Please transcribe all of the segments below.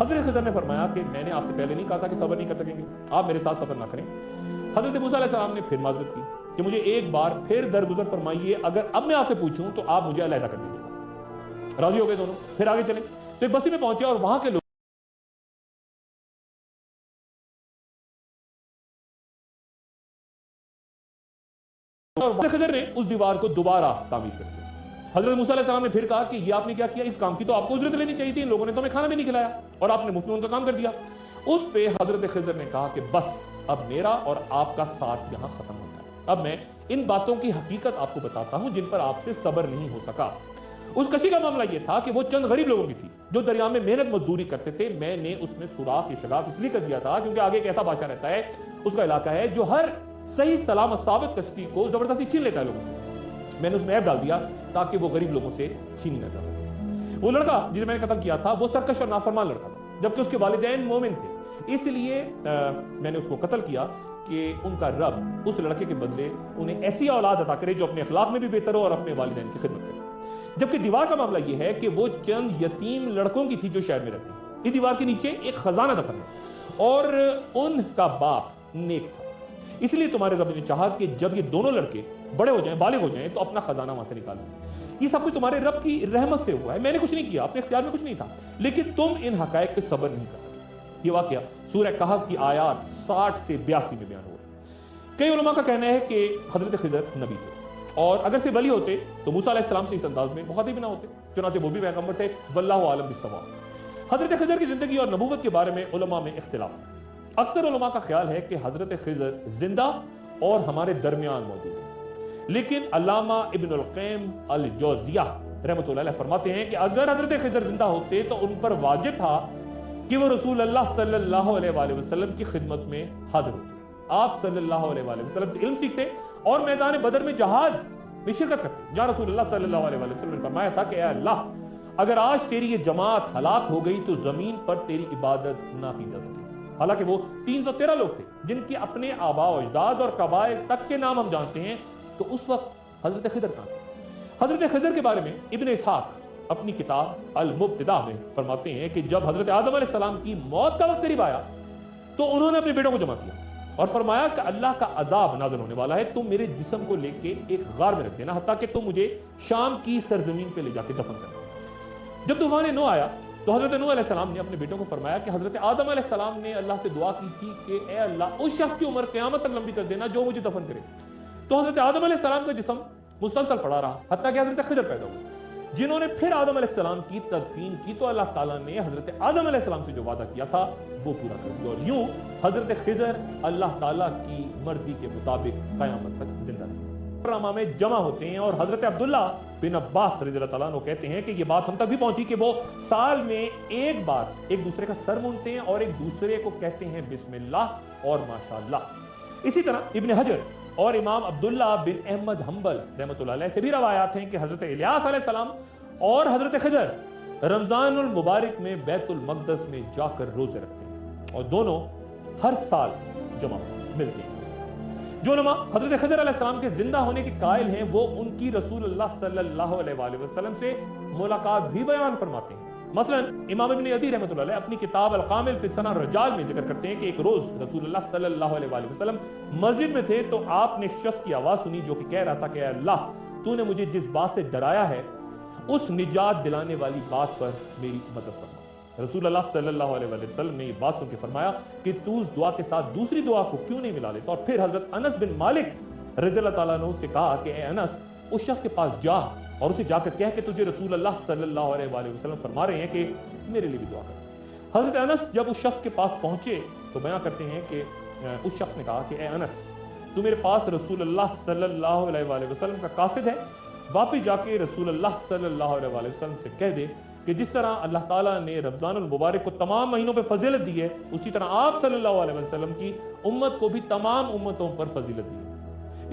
حضرت خضر نے فرمایا کہ میں نے آپ سے پہلے نہیں کہا تھا کہ صبر نہیں کر سکیں گے، آپ میرے ساتھ سفر نہ کریں۔ حضرت موسیٰ علیہ السلام نے پھر معذرت کی کہ مجھے ایک بار پھر درگزر فرمائیے، اگر اب میں آپ سے پوچھوں تو آپ مجھے علیحدہ کر دیجیے۔ راضی ہو گئے دونوں، پھر آگے چلیں تو ایک بستی میں پہنچے اور وہاں کے لوگ حضرت خضر نے اس دیوار کو دوبارہ تعمیر کر دیا۔ حضرت موسیٰ علیہ السلام نے پھر کہا کہ یہ آپ نے کیا کیا، اس کام کی تو آپ کو اجرت لینی چاہیے تھی، ان لوگوں نے تو ہمیں کھانا بھی نہیں کھلایا اور آپ نے مفت میں ان کا کام کر دیا۔ اس پہ حضرت خضر نے کہا کہ بس اب میرا اور آپ کا ساتھ یہاں ختم ہوتا ہے، اب میں ان باتوں کی حقیقت آپ کو بتاتا ہوں جن پر آپ سے صبر نہیں ہو سکا۔ اس کشتی کا معاملہ یہ تھا کہ وہ چند غریب لوگوں کی تھی جو دریا میں محنت مزدوری کرتے تھے۔ میں نے اس میں سوراخ یا شگاف اس لیے کر دیا تھا کیونکہ آگے ایک ایسا بادشاہ رہتا ہے، اس کا علاقہ ہے جو ہر صحیح سلامت ثابت کشتی کو زبردستی چھین لیتا ہے لوگوں سے۔ میں نے اس میں عیب ڈال دیا تاکہ وہ غریب لوگوں سے چھینی نہ جا سکے۔ وہ لڑکا جسے میں نے قتل کیا تھا وہ سرکش اور نافرمان لڑکا تھا، جبکہ اس کے والدین مومن تھے، اس لیے میں نے اس کو قتل کیا کہ ان کا رب اس لڑکے کے بدلے انہیں ایسی اولاد عطا کرے جو اپنے اخلاق میں بھی بہتر ہو اور اپنے والدین کی خدمت کرے۔ جبکہ دیوار کا معاملہ یہ ہے کہ وہ چند یتیم لڑکوں کی تھی جو شہر میں رہتی ہیں۔ اس دیوار کے نیچے ایک خزانہ دفن ہے اور ان کا باپ نیک تھا، اس لیے تمہارے رب نے چاہا کہ جب یہ دونوں لڑکے بڑے ہو جائیں، بالغ ہو جائیں تو اپنا خزانہ وہاں سے نکالیں۔ یہ سب کچھ تمہارے رب کی رحمت سے ہوا ہے، میں نے کچھ نہیں کیا، اپنے اختیار میں کچھ نہیں تھا، لیکن تم ان حقائق پہ صبر نہیں کر سکے۔ یہ واقعہ سورہ کہف کی آیات 60 سے 82 میں بیان ہوا ہے۔ کئی علماء کا کہنا ہے کہ حضرت خضر نبی تھے اور اگر سے ولی ہوتے تو موسیٰ علیہ السلام سے اس انداز میں مخاطب نہ ہوتے، چنانچہ وہ بھی پیغمبر تھے، واللہ عالم بالصواب۔ حضرت خضر کی زندگی اور نبوت کے بارے میں علماء میں اختلاف ہے۔ اکثر علماء کا خیال ہے کہ حضرت خضر زندہ اور ہمارے درمیان موجود ہیں، لیکن علامہ ابن القیم الجوزیہ رحمۃ اللہ علیہ فرماتے ہیں کہ اگر حضرت خضر زندہ ہوتے تو ان پر واجب تھا کہ وہ رسول اللہ صلی اللہ علیہ وآلہ وسلم کی خدمت میں حاضر ہوتے، آپ صلی اللہ علیہ وآلہ وسلم سے علم سیکھتے اور میدان بدر میں جہاد میں شرکت کرتے، جہاں رسول اللہ صلی اللہ علیہ وآلہ وسلم نے فرمایا تھا کہ اے اللہ اگر آج تیری یہ جماعت ہلاک ہو گئی تو زمین پر تیری عبادت نہ کی جا سکے۔ حالانکہ وہ 313 لوگ تھے جن کے اپنے آباء و اجداد اور قبائل تک کے نام ہم جانتے ہیں، تو اس وقت حضرت خضر کہاں تھے؟ حضرت خضر کے بارے میں ابن اسحاق اپنی کتاب المبتدا میں فرماتے ہیں کہ جب حضرت آدم علیہ السلام کی موت کا وقت قریب آیا تو انہوں نے اپنے بیٹوں کو جمع کیا اور فرمایا کہ اللہ کا عذاب نازل ہونے والا ہے، تم میرے جسم کو لے کے ایک غار میں رکھ دینا حتیٰ کہ تم مجھے شام کی سرزمین پہ لے جا کے دفن کرنا۔ جب طوفان نوح آیا تو حضرت نوح علیہ السلام نے اپنے بیٹوں کو فرمایا کہ حضرت آدم علیہ السلام نے اللہ سے دعا کی تھی کہ اے اللہ اس شخص کی عمر قیامت تک لمبی کر دینا جو مجھے دفن کرے۔ تو حضرت آدم علیہ السلام کا جسم مسلسل پڑا رہا حتیٰ کہ حضرت خضر پیدا ہوئے، جنہوں نے پھر آدم علیہ السلام کی تدفین کی تو اللہ تعالیٰ نے حضرت آدم علیہ السلام سے جو وعدہ کیا تھا وہ پورا کر دیا، اور یوں حضرت خضر اللہ تعالیٰ کی مرضی کے مطابق قیامت تک زندہ رہے۔ رحمہ میں جمع ہوتے ہیں اور حضرت عبداللہ بن عباس رضی اللہ تعالیٰ عنہ کہتے ہیں کہ یہ بات ہم تک بھی پہنچی کہ وہ سال میں ایک بار ایک دوسرے کا سر مونتے ہیں اور ایک دوسرے کو کہتے ہیں بسم اللہ اور ماشاءاللہ۔ اسی طرح ابن حجر اور امام عبداللہ بن احمد حنبل رحمۃ اللہ علیہ سے بھی روایات ہیں کہ حضرت الیاس علیہ السلام اور حضرت خضر رمضان المبارک میں بیت المقدس میں جا کر روزے رکھتے ہیں اور دونوں ہر سال جمع ملتے ہیں۔ جو علماء حضرت خضر علیہ السلام کے زندہ ہونے کے قائل ہیں وہ ان کی رسول اللہ صلی اللہ علیہ وآلہ وسلم سے ملاقات بھی بیان فرماتے ہیں۔ مثلا امام ابن عدی رحمۃ اللہ علیہ اپنی کتاب القامل فی السنہ الرجال میں ذکر کرتے ہیں کہ ایک روز رسول اللہ صلی اللہ علیہ وآلہ وسلم مسجد میں تھے تو آپ نے ایک شخص کی آواز سنی جو کہ کہہ رہا تھا کہ اے اللہ تو نے مجھے جس بات سے ڈرایا ہے اس نجات دلانے والی بات پر میری مدد فرما۔ رسول اللہ صلی اللہ علیہ وآلہ وسلم نے یہ بات سن کے فرمایا کہ تو اس دعا کے ساتھ دوسری دعا کو کیوں نہیں ملا لیتا، اور پھر حضرت انس بن مالک رضی اللہ تعالیٰ عنہ سے کہا کہ اے انس اس شخص کے پاس جا اور اسے جا کر کہہ کہ تجھے رسول اللہ صلی اللہ علیہ وآلہ وسلم فرما رہے ہیں کہ میرے لیے بھی دعا کر۔ حضرت انس جب اس شخص کے پاس پہنچے تو بیان کرتے ہیں کہ اس شخص نے کہا کہ اے انس تو میرے پاس رسول اللہ صلی اللہ علیہ وآلہ وسلم کا قاصد ہے، واپس جا کے رسول اللہ صلی اللہ علیہ وآلہ وسلم سے کہہ دے کہ جس طرح اللہ تعالیٰ نے رمضان المبارک کو تمام مہینوں پہ فضیلت دی ہے اسی طرح آپ صلی اللہ علیہ وسلم کی امت کو بھی تمام امتوں پر فضیلت دی ہے۔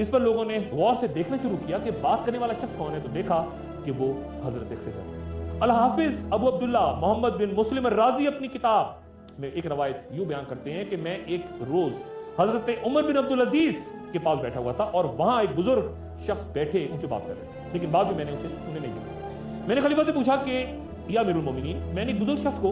اس پر لوگوں نے غور سے دیکھنا شروع کیا کہ بات کرنے والا شخص کون ہے، تو دیکھا کہ وہ حضرت خضر۔ الحافظ ابو عبداللہ محمد بن مسلم الرازی اپنی کتاب میں ایک روایت یوں بیان کرتے ہیں کہ میں ایک روز حضرت عمر بن عبدالعزیز کے پاس بیٹھا ہوا تھا اور وہاں ایک بزرگ شخص بیٹھے ان سے بات کر رہے تھے، لیکن بعد میں نے انہیں نہیں دیکھا۔ میں نے خلیفہ سے پوچھا کہ یا امیر المومنین میں نے ایک بزرگ شخص کو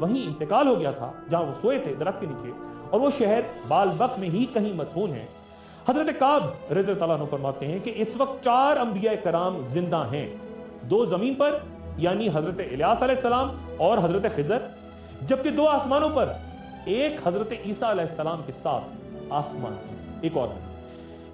وہیں انتقال ہو گیا تھا جہاں وہ سوئے تھے درخت کے نیچے، اور وہ شہر بالبک میں ہی کہیں مدفون ہے۔ حضرت کعب رضی اللہ عنہ فرماتے ہیں کہ اس وقت 4 انبیاء کرام زندہ ہیں، 2 زمین پر یعنی حضرت الیاس علیہ السلام اور حضرت خضر، جبکہ 2 آسمانوں پر، ایک حضرت عیسیٰ علیہ السلام کے ساتھ آسمان ایک اور ہے۔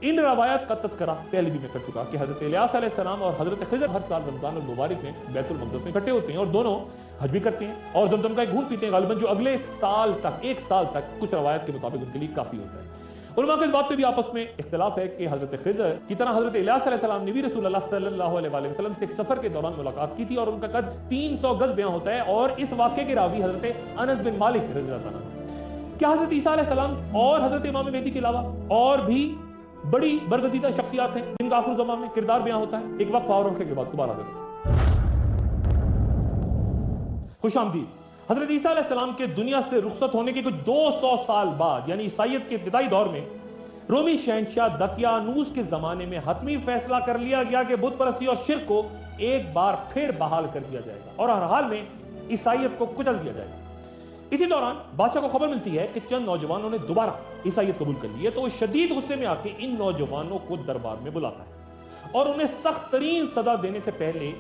ان روایات کا تذکرہ پہلے بھی میں کر چکا کہ حضرت الیاس علیہ السلام اور حضرت خضر ہر سال رمضان المبارک میں بیت المقدس میں اکٹھے ہوتے ہیں اور دونوں حج بھی کرتے ہیں اور زمزم کا ایک گھونٹ پیتے ہیں غالباً، جو اگلے سال تک، 1 سال تک کچھ روایت کے مطابق ان کے لیے کافی ہوتا ہے۔ علماء کے اس بات پہ بھی آپس میں اختلاف ہے کہ حضرت خضر کی طرح حضرت الیاس علیہ السلام نے بھی رسول اللہ صلی اللہ علیہ وسلم سے ایک سفر کے دوران ملاقات کی تھی اور ان کا قد 300 گز بیان ہوتا ہے، اور اس واقعے کے راوی حضرت انس بن مالک رضی اللہ عنہ۔ کیا حضرت عیسیٰ علیہ السلام اور حضرت امام مہدی کے علاوہ اور بھی بڑی برگزیدہ شخصیات ہیں جن کا آخر زمان میں کردار بیان ہوتا ہے؟ ایک وقت اور رکھنے کے بعد دوبارہ دیکھیں۔ خوش آمدید۔ حضرت عیسیٰ علیہ السلام کے دنیا سے رخصت ہونے کے کچھ 200 سال بعد یعنی عیسائیت کے ابتدائی دور میں رومی شہنشاہ دقیانوس کے زمانے میں حتمی فیصلہ کر لیا گیا کہ بت پرستی اور شرک کو ایک بار پھر بحال کر دیا جائے گا اور ہر حال میں عیسائیت کو کچل دیا جائے گا۔ اسی دوران بادشاہ کو خبر ملتی ہے کہ چند نوجوانوں نے دوبارہ عیسائیت قبول کر لی ہے، تو وہ شدید غصے میں آ کے ان نوجوانوں کو دربار میں بلاتا ہے اور انہیں سخت ترین سزا دینے سے پہلے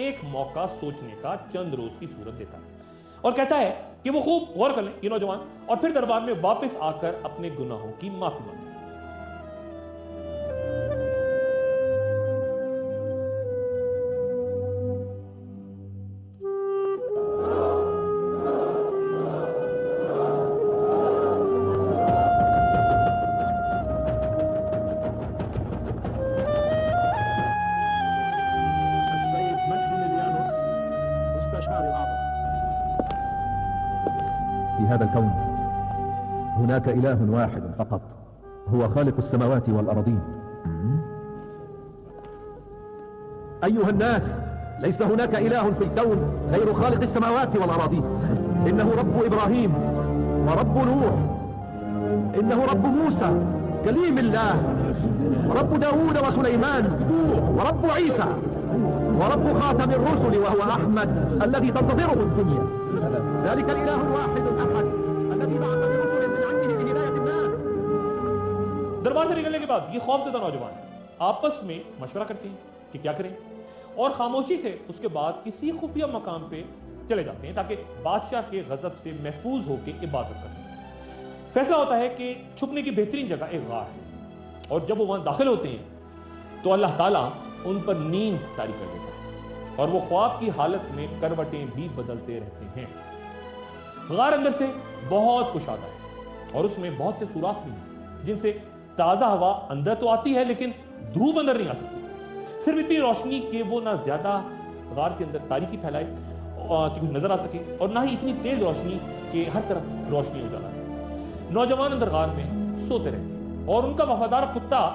ایک موقع سوچنے کا چند روز کی صورت دیتا ہے اور کہتا ہے کہ وہ خوب غور کر لیں یہ نوجوان اور پھر دربار میں واپس آ کر اپنے گناہوں کی معافی مانگیں۔ في هذا الكون هناك إله واحد فقط، هو خالق السماوات والأراضين. أيها الناس، ليس هناك إله في الكون غير خالق السماوات والأراضين. إنه رب إبراهيم ورب نوح، إنه رب موسى كليم الله، ورب داود وسليمان، ورب عيسى، ورب خاتم الرسل وهو أحمد الذي تنتظره الدنيا. ذلك الإله الواحد الأحد الذي بعث برسل من عنده لهداية الناس. دربار سے نکلنے کے بعد یہ خوفزدہ نوجوان آپس میں مشورہ کرتے ہیں کہ کیا کریں اور خاموشی سے اس کے بعد کسی خفیہ مقام پہ چلے جاتے ہیں تاکہ بادشاہ کے غضب سے محفوظ ہو کے عبادت کر سکیں۔ فیصلہ ہوتا ہے کہ چھپنے کی بہترین جگہ ایک غار ہے اور جب وہ وہاں داخل ہوتے ہیں تو اللہ تعالیٰ ان پر نیند طاری کر دیتا ہے اور وہ خواب کی حالت میں کروٹیں بھی بدلتے رہتے ہیں۔ غار اندر سے بہت کشادہ ہے اور اس میں بہت سے سوراخ بھی ہیں جن سے تازہ ہوا اندر تو آتی ہے لیکن دھوپ اندر نہیں آ سکتی، صرف اتنی روشنی کہ وہ نہ زیادہ غار کے اندر تاریکی پھیلائے کہ کچھ نظر آ سکے اور نہ ہی اتنی تیز روشنی کہ ہر طرف روشنی ہو جائے۔ نوجوان اندر غار میں سوتے رہتے ہیں اور ان کا وفادار کتا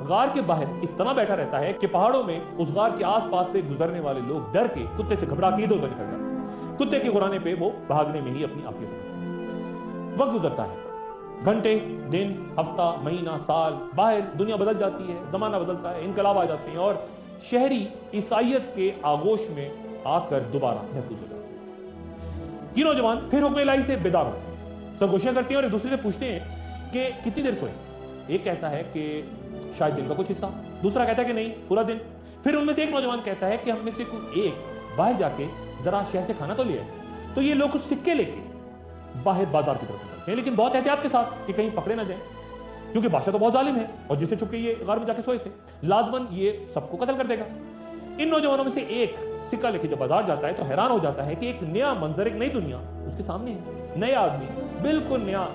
غار کے باہر اس طرح بیٹھا رہتا ہے کہ پہاڑوں میں اس غار کے آس پاس سے گزرنے والے لوگ ڈر کے کتے سے گھبرا کے ادھر ادھر نکل جاتے ہیں۔ کتے کے غرانے پہ وہ بھاگنے میں ہی اپنی عافیت سمجھتے ہیں۔ وقت گزرتا ہے، گھنٹے، دن، ہفتہ، مہینہ، سال، باہر دنیا بدل جاتی ہے، زمانہ بدلتا ہے، انقلاب آ جاتے ہیں اور شہری عیسائیت کے آغوش میں آ کر دوبارہ محفوظ ہو جاتے ہیں۔ یہ نوجوان پھر حکم الہی سے بیدار ہوتے ہیں، سرگوشیاں کرتے ہیں اور ایک دوسرے سے پوچھتے ہیں کہ کتنی دیر سوئے۔ ایک کہتا ہے کہ شاید دن کا کچھ حصہ، دوسرا کہتا ہے کہ نہیں پورا دن۔ پھر ان میں سے ایک نوجوان کہتا ہے کہ ہم میں سے کوئی ایک باہر جا کے ذرا شہر سے کھانا تو لیا ہے۔ تو یہ لوگ کچھ سکے لے کے باہر بازار کی طرف نکلتے ہیں لیکن بہت احتیاط کے ساتھ کہ کہیں پکڑے نہ جائیں، کیونکہ بادشاہ تو بہت ظالم ہے اور جسے چھپ کے یہ غار میں جا کے سوئے تھے لازماً یہ سب کو قتل کر دے گا۔ ان نوجوانوں میں سے ایک سکہ لے کے جب بازار جاتا ہے تو حیران ہو جاتا ہے کہ ایک نیا منظر، ایک نئی دنیا اس کے سامنے ہے، نیا آدمی، بالکل نیا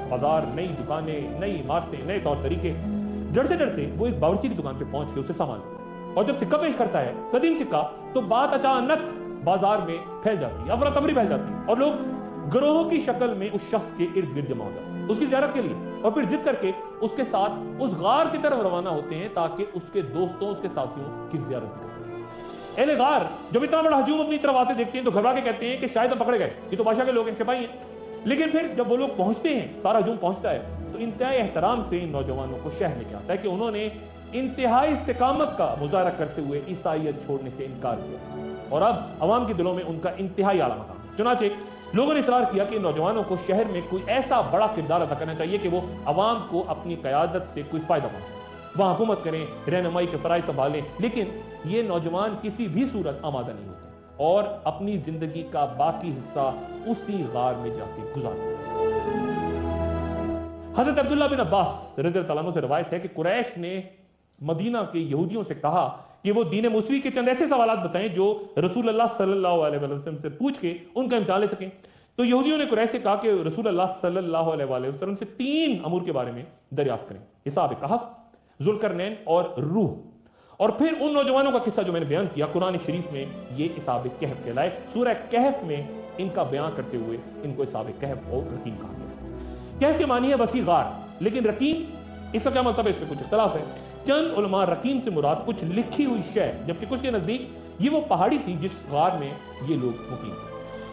بازار، نئی دکانیں، نئی عمارتیں، نئے طور طریقے۔ ڈرتے ڈرتے وہ ایک باورچی کی دکان پہ پہنچ کے اسے سامان لیتا ہے اور جب سکہ پیش کرتا ہے، قدیم سکہ، تو بات اچانک بازار میں پھیل جاتی ہے، افراتفری پھیل جاتی ہے اور لوگ گروہوں کی شکل میں اس شخص کے ارد گرد جمع ہو جاتے ہیں اس کی زیارت کے لیے اور پھر ضد کر کے اس کے ساتھ اس غار کی طرف روانہ ہوتے ہیں تاکہ اس کے دوستوں، اس کے ساتھیوں کی زیارت بھی کر سکیں۔ اہل غار جب اتنا بڑا ہجوم اپنی طرف آتے دیکھتے ہیں تو گھبرا کے کہتے ہیں کہ شاید ہم پکڑے گئے، یہ تو بادشاہ کے لوگ ہیں، سپاہی ہیں۔ لیکن پھر جب وہ لوگ پہنچتے ہیں، سارا ہجوم پہنچتا ہے تو انتہائی احترام سے ان نوجوانوں کو شہر لے کے آتا ہے کہ انہوں نے انتہائی استقامت کا مظاہرہ کرتے ہوئے عیسائیت چھوڑنے سے انکار کیا اور اب عوام کے دلوں میں ان کا انتہائی اعلیٰ مقام ہے۔ چنانچہ لوگوں نے اصرار کیا کہ نوجوانوں کو شہر میں کوئی ایسا بڑا کردار ادا کرنا چاہیے کہ وہ عوام کو اپنی قیادت سے کوئی فائدہ پہنچے، وہاں حکومت کریں، رہنمائی کے فرائض سنبھالیں، لیکن یہ نوجوان کسی بھی صورت آمادہ نہیں ہوتے اور اپنی زندگی کا باقی حصہ اسی غار میں جا کے گزارتے ہیں۔ حضرت عبداللہ بن عباس رضی اللہ عنہ سے روایت ہے کہ قریش نے مدینہ کے یہودیوں سے کہا کہ وہ دین موسوی کے چند ایسے سوالات بتائیں جو رسول اللہ صلی اللہ علیہ وسلم سے پوچھ کے ان کا امتحان لے سکیں۔ تو یہودیوں نے قریش سے کہا کہ رسول اللہ صلی اللہ علیہ وسلم سے 3 امور کے بارے میں دریافت کریں: حساب کہف، ذوالقرنین اور روح۔ اور پھر ان نوجوانوں کا قصہ جو میں نے بیان کیا قرآن شریف میں یہ حساب کہف کہلائے۔ سورہ کہف میں ان کا بیان کرتے ہوئے ان کو حساب کہف اور رقیم کہا گیا۔ کہف کے معنی ہے وسیع غار، لیکن رقیم اس کا کیا مطلب ہے، اس میں کچھ اختلاف ہے۔ چند علماء رقیم سے مراد کچھ لکھی ہوئی شے، جبکہ کچھ کے نزدیک یہ وہ پہاڑی تھی جس غار میں یہ لوگ مقیم تھے،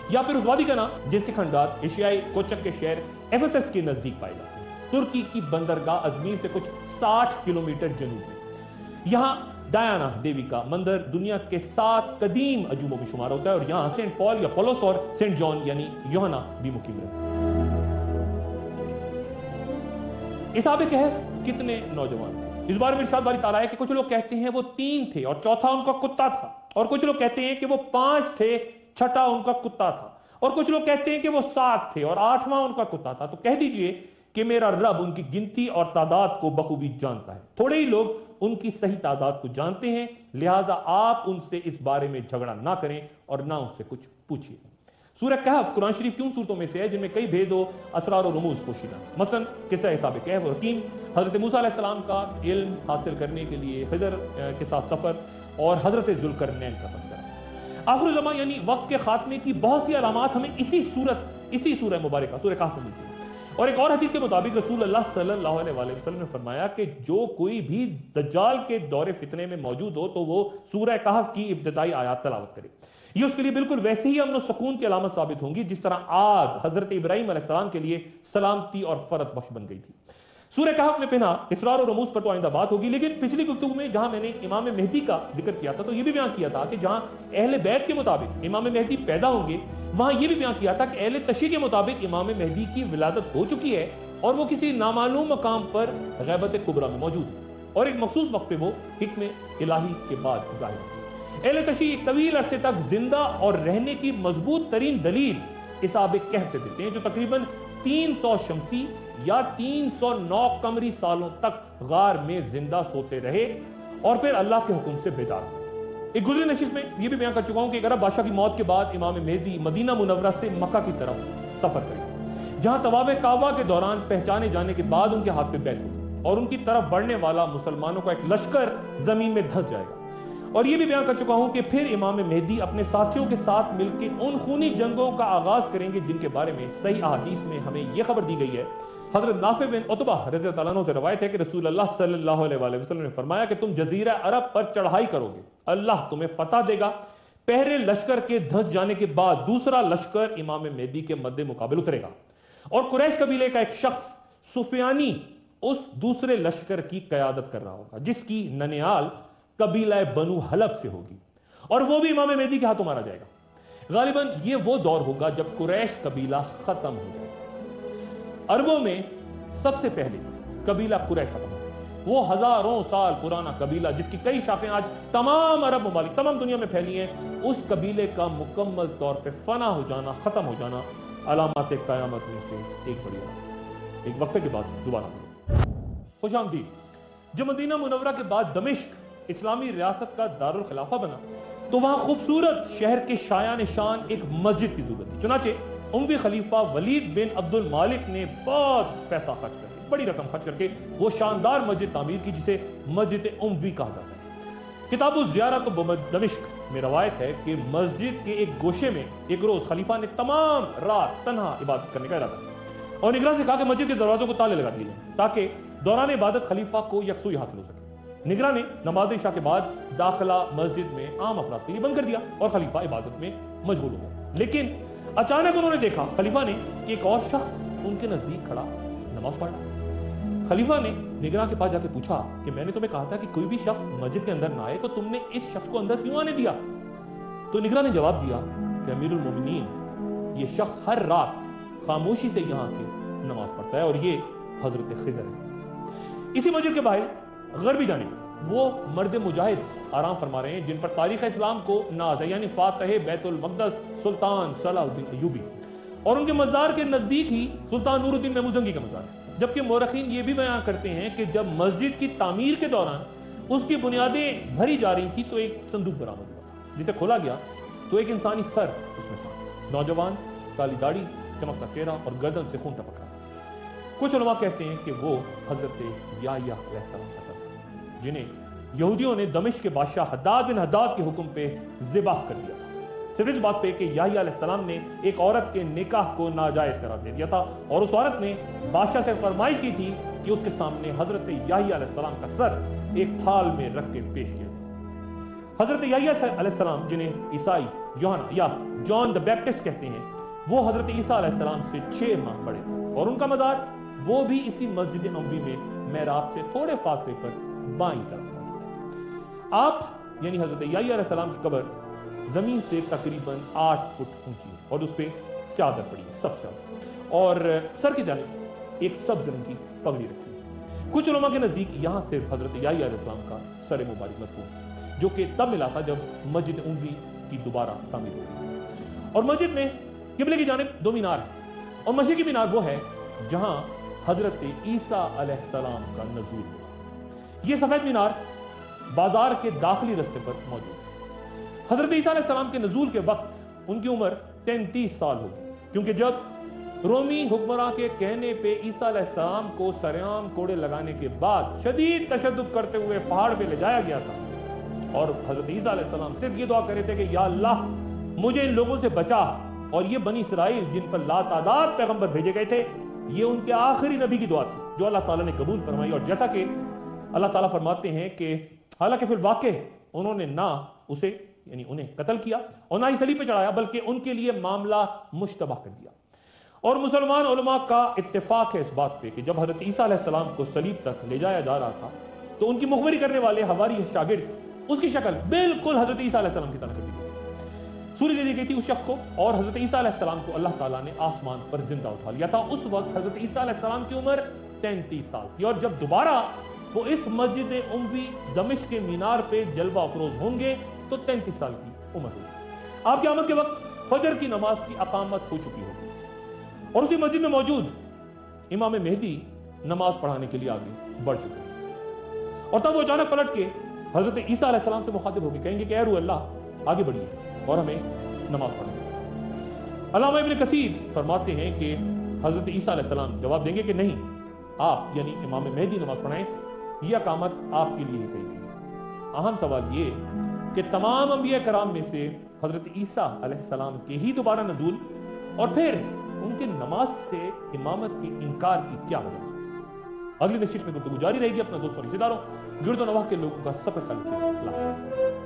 یا پھر اس وادی کا نام جس کے کھنڈات ایشیائی کوچک کے شہر ایفیسس کے نزدیک پائے جاتے ہیں، ترکی کی بندرگاہ ازمیر سے کچھ 60 کلومیٹر جنوب میں۔ یہاں ڈایانا دیوی کا مندر دنیا کے 7 قدیم عجوبوں میں شمار ہوتا ہے، اور یہاں سینٹ پال یا پولس اور سینٹ جان یعنی یوحنا بھی مقیم رہے۔ حساب کہف کتنے نوجوان تھے؟ اس بارے میں ارشاد باری تعالیٰ ہے کہ کچھ لوگ کہتے ہیں وہ 3 تھے اور چوتھا ان کا کتا تھا، اور کچھ لوگ کہتے ہیں کہ وہ 5 تھے، چھٹا ان کا کتا تھا، اور کچھ لوگ کہتے ہیں کہ وہ 7 تھے اور 8واں ان کا کتا تھا۔ تو کہہ دیجئے کہ میرا رب ان کی گنتی اور تعداد کو بخوبی جانتا ہے۔ تھوڑے ہی لوگ ان کی صحیح تعداد کو جانتے ہیں، لہٰذا آپ ان سے اس بارے میں جھگڑا نہ کریں اور نہ ان سے کچھ پوچھئے۔ سورہ کہف قرآن شریف کی ان صورتوں میں سے ہے جن میں کئی بھید و اسرار و رموز پوشیدہ، مثلا قصہ حساب کہف اور رقیم، حضرت موسیٰ علیہ السلام کا علم حاصل کرنے کے لیے خضر کے ساتھ سفر، اور حضرت ذوالقرنین کا تذکرہ۔ آخر الزمان یعنی وقت کے خاتمے کی بہت سی علامات ہمیں اسی سورہ مبارکہ سورہ کہف میں ملتی ہیں۔ اور ایک اور حدیث کے مطابق رسول اللہ صلی اللہ علیہ وسلم نے فرمایا کہ جو کوئی بھی دجال کے دور فتنے میں موجود ہو تو وہ سورہ کہف کی ابتدائی آیات تلاوت کرے، یہ اس کے لیے بالکل ویسے ہی امن و سکون کی علامت ثابت ہوں گی جس طرح آگ حضرت ابراہیم علیہ السلام کے لیے سلامتی اور فرت بخش بن گئی تھی۔ سورہ کہف میں پنہا اسرار و رموز پر تو آئندہ بات ہوگی، لیکن پچھلی گفتگو میں جہاں میں نے امام مہدی کا ذکر کیا تھا تو یہ بھی بیان کیا تھا کہ جہاں اہل بیت کے مطابق امام مہدی پیدا ہوں گے، وہاں یہ بھی بیان کیا تھا کہ اہل تشیع کے مطابق امام مہدی کی ولادت ہو چکی ہے اور وہ کسی نامعلوم مقام پر غیبت کبریٰ میں موجود ہے، اور ایک مخصوص وقت پہ وہ حکم الہی کے بعد ظاہر ہوگی۔ اہل تشیع ایک طویل عرصے تک زندہ اور رہنے کی مضبوط ترین دلیل حساب کہف سے دیتے ہیں، جو تقریباً 300 شمسی یا 309 قمری سالوں تک غار میں زندہ سوتے رہے اور پھر اللہ کے حکم سے بیدار ہوئے۔ ایک گزرے نشست میں یہ بھی بیان کر چکا ہوں کہ ایک عرب بادشاہ کی موت کے بعد امام مہدی مدینہ منورہ سے مکہ کی طرف سفر کریں گے، جہاں طواف کعبہ کے دوران پہچانے جانے کے بعد ان کے ہاتھ پہ بیعت ہوگی اور ان کی طرف بڑھنے والا مسلمانوں کا ایک لشکر زمین میں دھس جائے گا۔ اور یہ بھی بیان کر چکا ہوں کہ پھر امام مہدی اپنے ساتھیوں کے ساتھ مل کے ان خونی جنگوں کا آغاز کریں گے جن کے بارے میں صحیح احادیث میں ہمیں یہ خبر دی گئی ہے۔ حضرت نافع بن عتبہ رضی اللہ عنہ سے روایت ہے کہ رسول اللہ صلی اللہ علیہ وسلم نے فرمایا کہ تم جزیرہ عرب پر چڑھائی کرو گے، اللہ تمہیں فتح دے گا۔ پہلے لشکر کے دھس جانے کے بعد دوسرا لشکر امام مہدی کے مد مقابل اترے گا، اور قریش قبیلے کا ایک شخص سفیانی اس دوسرے لشکر کی قیادت کر رہا ہوگا جس کی ننیال قبیلہ بنو حلب سے ہوگی، اور وہ بھی امام مہدی کے ہاتھوں مارا جائے گا۔ غالباً یہ وہ دور ہوگا جب قریش قبیلہ ختم ہو جائے گا۔ عربوں میں سب سے پہلے قبیلہ قریش ختم ہوگا، وہ ہزاروں سال پرانا قبیلہ جس کی کئی شاخیں آج تمام عرب ممالک تمام دنیا میں پھیلی ہیں، اس قبیلے کا مکمل طور پہ فنا ہو جانا، ختم ہو جانا علامات قیامت میں سے ایک بڑی علامت۔ ایک وقفے کے بعد دوبارہ خوش آمدید۔ جب مدینہ منورہ کے بعد دمشق اسلامی ریاست کا دارالخلافہ بنا تو وہاں خوبصورت شہر کے شایان شان ایک مسجد کی ضرورت تھی، چنانچہ اموی خلیفہ ولید بن عبد المالک نے بہت پیسہ خرچ کر کے، بڑی رقم خرچ کر کے وہ شاندار مسجد تعمیر کی جسے مسجد اموی کہا جاتا ہے۔ کتاب الزیارت دمشق میں روایت ہے کہ مسجد کے ایک گوشے میں ایک روز خلیفہ نے تمام رات تنہا عبادت کرنے کا ارادہ کیا اور نگراں سے کہا کہ مسجد کے دروازوں کو تالے لگا دیے جائیں تاکہ دوران عبادت خلیفہ کو یکسوئی حاصل ہو سکے۔ نگراں نے نماز عشاء کے بعد داخلہ مسجد میں عام افراد کے لیے بند کر دیا اور خلیفہ عبادت میں مشغول ہو گیا، لیکن اچانک انہوں نے دیکھا خلیفہ نے کہ ایک اور شخص ان کے نزدیک کھڑا نماز پڑھ رہا۔ خلیفہ نے نگراں کے پاس جا کے پوچھا کہ میں نے تمہیں کہا تھا کہ کوئی بھی شخص مسجد کے اندر نہ آئے تو تم نے اس شخص کو اندر کیوں آنے دیا؟ تو نگراں نے جواب دیا کہ امیر المومنین، یہ شخص ہر رات خاموشی سے یہاں کے نماز پڑھتا ہے اور یہ حضرت خضر ہے۔ اسی مسجد کے باہر غربی جانب وہ مرد مجاہد آرام فرما رہے ہیں جن پر تاریخ اسلام کو ناز ہے، یعنی فاتح بیت المقدس سلطان صلاح الدین ایوبی، اور ان کے مزار کے نزدیک ہی سلطان نور الدین محمود کا مزار ہے۔ جبکہ مورخین یہ بھی بیان کرتے ہیں کہ جب مسجد کی تعمیر کے دوران اس کی بنیادیں بھری جا رہی تھی تو ایک صندوق برآمد ہوا، جسے کھولا گیا تو ایک انسانی سر اس میں تھا، نوجوان، کالی داڑھی، چمکتا چہرہ اور گردن سے خون ٹپک رہا تھا۔ کچھ علماء کہتے ہیں کہ وہ حضرت یحییٰ علیہ السلام کا سر تھا، جنہیں یہودیوں نے دمشق کے بادشاہ حداد بن حداد کے حکم پہ ذبح کر دیا تھا، صرف اس بات پہ کہ یحییٰ علیہ السلام نے ایک عورت کے نکاح کو ناجائز قرار دے دیا تھا، اور اس عورت نے بادشاہ سے فرمائش کی تھی کہ اس کے سامنے حضرت یحییٰ علیہ السلام کا سر ایک تھال میں رکھ کے پیش کیا جائے۔ حضرت یحییٰ علیہ السلام، جنہیں عیسائی یوحنا یا جان دا بیپٹسٹ کہتے ہیں، وہ حضرت عیسیٰ علیہ السلام سے 6 ماہ بڑے تھے، اور ان کا مزار وہ بھی اسی مسجد نبوی میں محراب سے تھوڑے فاصلے پر بائیں طرف موجود ہے۔ آپ یعنی حضرت یحییٰ علیہ السلام کی قبر زمین سے تقریباً 8 فٹ اونچی ہے، اور اس پہ چادر پڑی ہے، سب چادر، اور سر کی جانب ایک سبز رنگ کی پگڑی رکھی ہے۔ کچھ علماء کے نزدیک یہاں صرف حضرت یحییٰ علیہ السلام کا سر مبارک مدفون ہے، جو کہ تب ملا تھا جب مسجد اموی کی دوبارہ تعمیر ہوئی، اور مسجد میں قبلے کی جانب 2 مینار ہیں، اور مشرقی مینار وہ ہے جہاں حضرت عیسیٰ علیہ السلام کا نزول ہوا۔ یہ سفید مینار بازار کے داخلی رستے پر موجود ہے۔ حضرت عیسیٰ علیہ السلام کے نزول کے وقت ان کی عمر 33 سال ہوگی، کیونکہ جب رومی حکمراں کے کہنے پہ عیسیٰ علیہ السلام کو سریعان کوڑے لگانے کے بعد شدید تشدد کرتے ہوئے پہاڑ پہ لے جایا گیا تھا، اور حضرت عیسیٰ علیہ السلام صرف یہ دعا کرے تھے کہ یا اللہ مجھے ان لوگوں سے بچا، اور یہ بنی اسرائیل جن پر لاتعداد پیغمبر بھیجے گئے تھے، یہ ان کے آخری نبی کی دعا تھی جو اللہ تعالیٰ نے قبول فرمائی۔ اور جیسا کہ اللہ تعالیٰ فرماتے ہیں کہ حالانکہ فی الواقع انہوں نے نہ اسے یعنی انہیں قتل کیا اور نہ ہی صلیب پہ چڑھایا، بلکہ ان کے لیے معاملہ مشتبہ کر دیا۔ اور مسلمان علماء کا اتفاق ہے اس بات پہ کہ جب حضرت عیسیٰ علیہ السلام کو صلیب تک لے جایا جا رہا تھا تو ان کی مخبری کرنے والے حواری شاگرد اس کی شکل بالکل حضرت عیسیٰ علیہ السلام کی طرح کر دی گئی، سوری دے دی گئی تھی اس شخص کو، اور حضرت عیسیٰ علیہ السلام کو اللہ تعالیٰ نے آسمان پر زندہ اٹھا لیا تھا۔ اس وقت حضرت عیسیٰ علیہ السلام کی عمر 33 سال تھی، اور جب دوبارہ وہ اس مسجد اموی دمشق کے مینار پہ جلوہ افروز ہوں گے تو 33 سال کی عمر ہوگی۔ آپ کی آمد کے وقت فجر کی نماز کی اقامت ہو چکی ہوگی، اور اسی مسجد میں موجود امام مہدی نماز پڑھانے کے لیے آگے بڑھ چکے ہیں، اور تب وہ اچانک پلٹ کے حضرت عیسیٰ علیہ السلام سے مخاطب ہوگی، کہیں گے کہ اے روح اللہ آگے بڑھیے اور ہمیں نماز پڑھائیں۔ علامہ ابن کثیر فرماتے ہیں کہ حضرت عیسیٰ علیہ السلام جواب دیں گے کہ نہیں، آپ یعنی امام مہدی نماز پڑھائیں، یہ اقامت آپ کے لیے ہی کہی گئی۔ اہم سوال یہ کہ تمام انبیاء کرام میں سے حضرت عیسیٰ علیہ السلام کے ہی دوبارہ نزول اور پھر ان کے نماز سے امامت کے انکار کی کیا وجہ ہے؟ اگلی نشست میں گفتگو جاری رہے گی۔ اپنا دوستوں رشتہ داروں گرد و نواح کے لوگوں کا سفر خیال رکھیے۔ اللہ حافظ۔